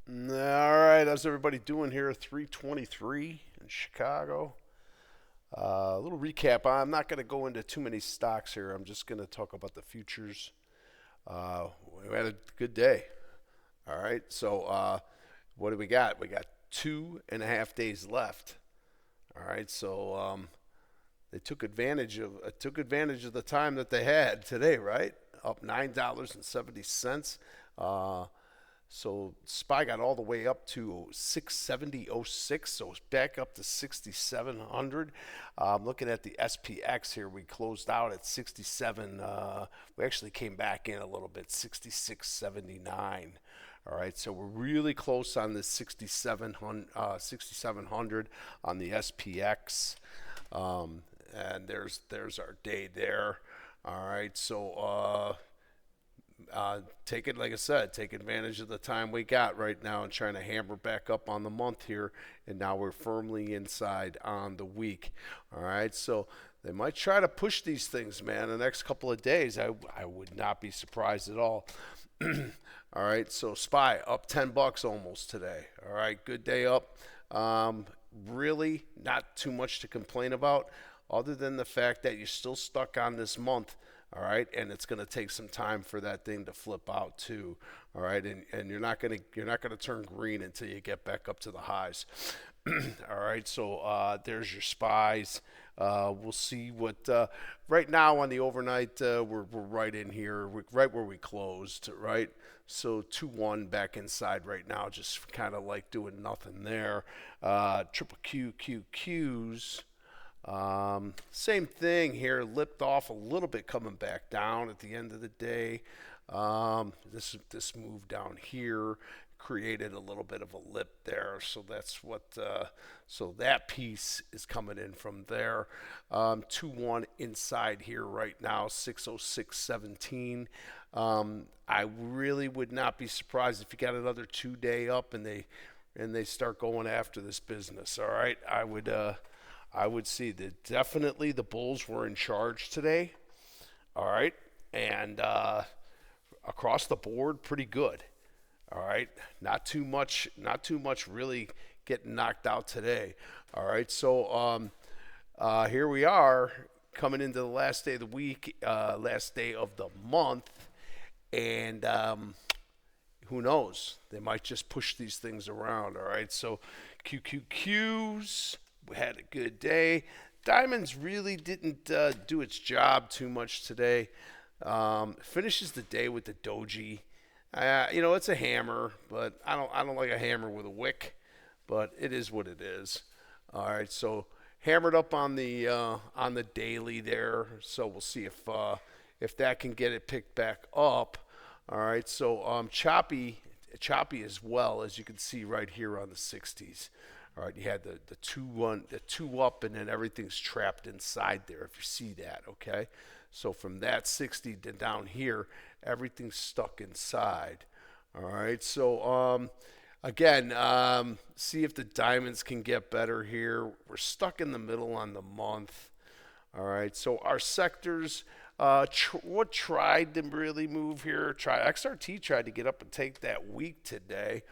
All right, how's everybody doing here? 323 in Chicago. A little recap. I'm not going to go into too many stocks here. I'm just going to talk about the futures. Uh, we had a good day. All right, so what do we got? We got 2.5 days left. All right, so they took advantage of the time that they had today, right? Up $9.70. Uh, So SPY got all the way up to 670.06, so it's back up to 6,700. Looking at the SPX here, we closed out at 67. We actually came back in a little bit, 66.79. All right, so we're really close on this 6,700 on the SPX, and there's our day there. All right, so take it, like I said, take advantage of the time we got right now and trying to hammer back up on the month here. And now we're firmly inside on the week. All right, so they might try to push these things, man, the next couple of days. I would not be surprised at all. All right, so SPY up $10 almost today. All right, good day up. Really, not too much to complain about, other than the fact that you're still stuck on this month. All right, and it's going to take some time for that thing to flip out too. All right, and you're not gonna turn green until you get back up to the highs. All right, so there's your spies. We'll see what right now on the overnight. We're right in here, right where we closed. Right, so 2-1 back inside right now, just kind of like doing nothing there. Triple QQQs. Same thing here, lipped off a little bit, coming back down at the end of the day. This move down here created a little bit of a lip there, so that's what. So that piece is coming in from there. 2-1 inside here right now, 606.17. I really would not be surprised if you got another 2 day up and they start going after this business. All right, I would see that definitely the Bulls were in charge today. All right, and across the board, pretty good. All right, not too much really getting knocked out today. All right, so here we are coming into the last day of the week, last day of the month, and who knows? They might just push these things around. All right, so QQQs. We had a good day. Diamonds really didn't do its job too much today. Finishes the day with the doji. It's a hammer, but I don't like a hammer with a wick. But it is what it is. All right, so hammered up on the daily there. So we'll see if that can get it picked back up. All right, so choppy as well, as you can see right here on the 60s. All right, you had the 2-1, the 2 up, and then everything's trapped inside there. If you see that, okay. So from that 60 to down here, everything's stuck inside. All right, so again, see if the diamonds can get better here. We're stuck in the middle on the month. All right, so our sectors, what tried to really move here? XRT tried to get up and take that week today.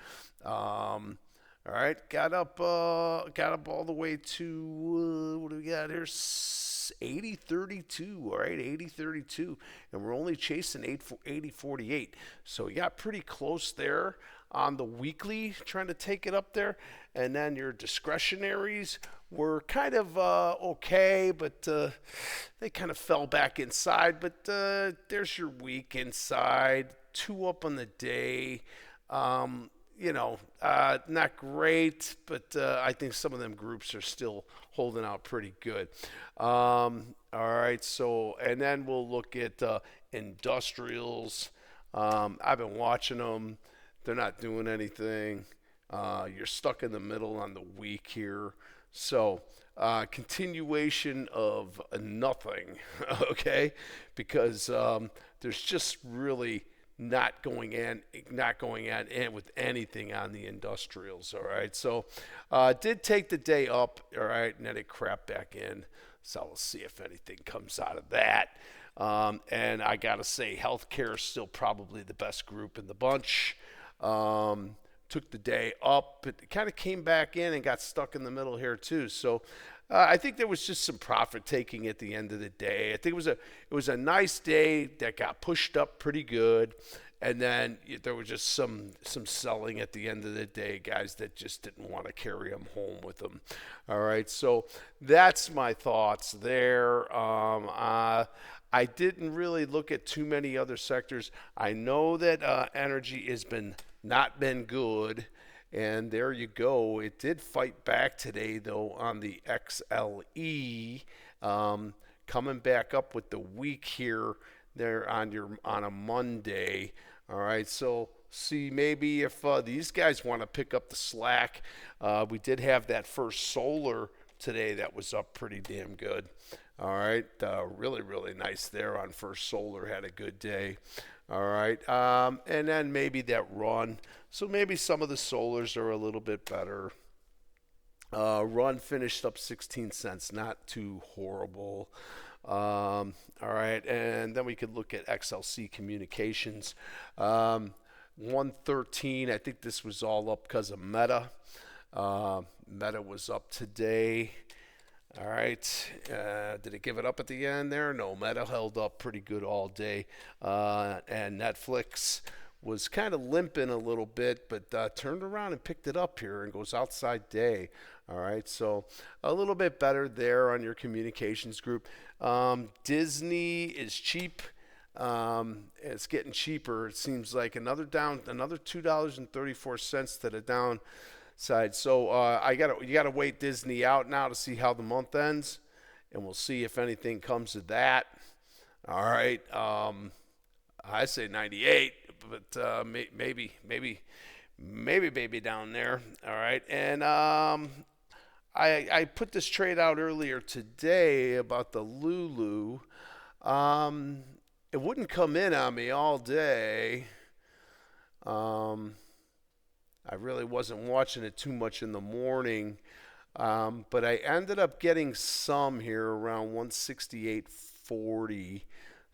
All right, got up all the way to what do we got here? 80.32. All right, 80.32, and we're only chasing 80.48. So you got pretty close there on the weekly, trying to take it up there, and then your discretionaries were kind of okay, but they kind of fell back inside. But there's your week inside, 2 up on the day. Not great, but I think some of them groups are still holding out pretty good. All right, so and then we'll look at industrials. I've been watching them; they're not doing anything. You're stuck in the middle on the week here, so continuation of nothing. Okay, because there's just really not going in with anything on the industrials. All right, so did take the day up. All right, and then it crapped back in. So we'll see if anything comes out of that. And I gotta say, healthcare is still probably the best group in the bunch. took the day up. It kind of came back in and got stuck in the middle here too. So I think there was just some profit taking at the end of the day. I think it was a nice day that got pushed up pretty good, and then there was just some selling at the end of the day, guys that just didn't want to carry them home with them. All right, so that's my thoughts there. I didn't really look at too many other sectors. I know that energy has not been good. And there you go. It did fight back today, though, on the XLE, coming back up with the week here there on a Monday. All right, so see maybe if these guys want to pick up the slack. We did have that First Solar today that was up pretty damn good. All right, really, really nice there on First Solar. Had a good day. All right, and then maybe that run. So maybe some of the solars are a little bit better. Run finished up 16 cents, not too horrible. All right, and then we could look at XLC Communications. 113, I think this was all up because of Meta. Meta was up today. All right, did it give it up at the end there? No, Meta held up pretty good all day. And Netflix was kind of limping a little bit, but turned around and picked it up here and goes outside day. All right, so a little bit better there on your communications group. Disney is cheap. It's getting cheaper. It seems like another $2.34 to the downside. So you gotta wait Disney out now to see how the month ends, and we'll see if anything comes of that. All right, I say 98. But maybe down there. All right, and I put this trade out earlier today about the Lulu. It wouldn't come in on me all day. I really wasn't watching it too much in the morning, but I ended up getting some here around 168.40.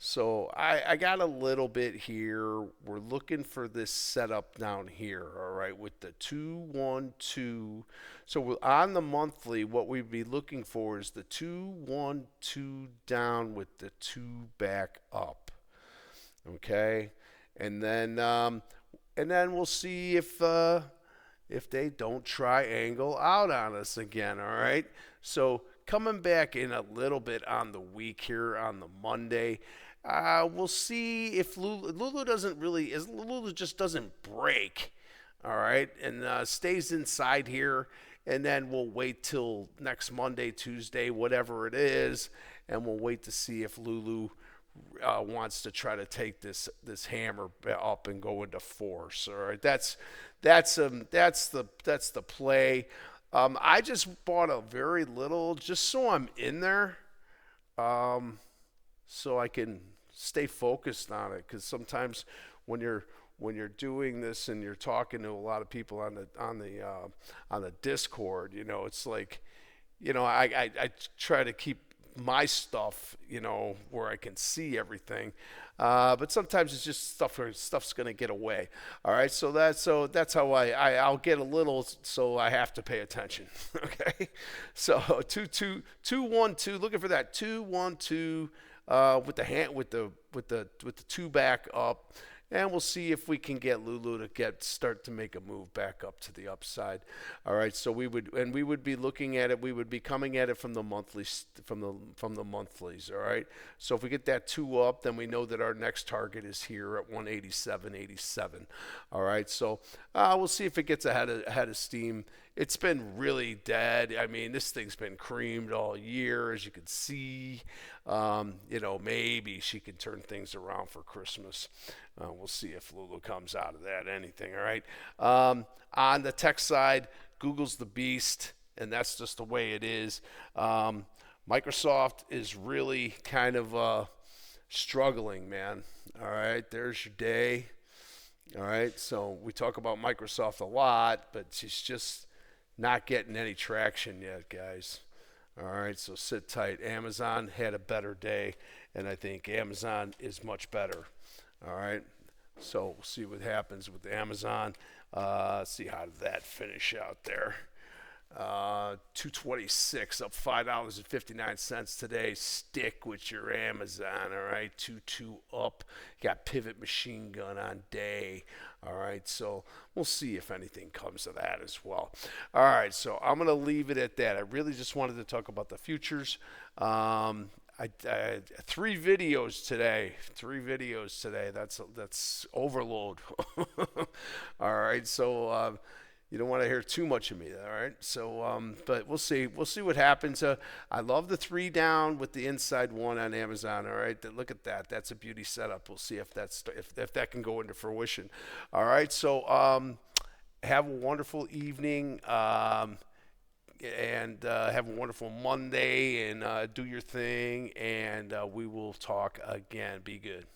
So I got a little bit here. We're looking for this setup down here, all right, with the 212. So on the monthly, what we'd be looking for is the 212 down with the 2 back up, okay, and then we'll see if they don't triangle out on us again, all right. So coming back in a little bit on the week here on the Monday. We'll see if Lulu just doesn't break, all right, and stays inside here, and then we'll wait till next Monday, Tuesday, whatever it is, and we'll wait to see if Lulu wants to try to take this hammer up and go into force. All right, that's the play. I just bought a very little just so I'm in there. So I can stay focused on it, because sometimes when you're doing this and you're talking to a lot of people on the Discord, it's like, I try to keep my stuff, where I can see everything, but sometimes it's just stuff's gonna get away. All right, so that's how I'll get a little, so I have to pay attention. Okay, so 212, looking for that 212. With the 2 back up, and we'll see if we can get Lulu to start to make a move back up to the upside. All right, so we would be looking at it. We would be coming at it from the monthlies, from the monthlies. All right, so if we get that 2 up, then we know that our next target is here at 187.87. All right, so we'll see if it gets ahead of steam. It's been really dead. I mean, this thing's been creamed all year, as you can see. Maybe she can turn things around for Christmas. We'll see if Lulu comes out of that, anything, all right? On the tech side, Google's the beast, and that's just the way it is. Microsoft is really kind of struggling, man. All right, there's your day. All right, so we talk about Microsoft a lot, but she's just not getting any traction yet, guys. All right, so sit tight. Amazon had a better day, and I think Amazon is much better. All right, so we'll see what happens with Amazon. Let's see, how did that finish out there? 226, up $5.59 today. Stick with your Amazon. All right, 22 up. Got Pivot Machine Gun on day. All right, so we'll see if anything comes of that as well. All right, so I'm gonna leave it at that. I really just wanted to talk about the futures. I 3 videos today. 3 videos today. That's overload. All right, so you don't want to hear too much of me, all right? So, but we'll see. We'll see what happens. I love the 3 down with the inside one on Amazon. All right, look at that. That's a beauty setup. We'll see if if that can go into fruition. All right. So, have a wonderful evening. And have a wonderful Monday, and do your thing, and we will talk again. Be good.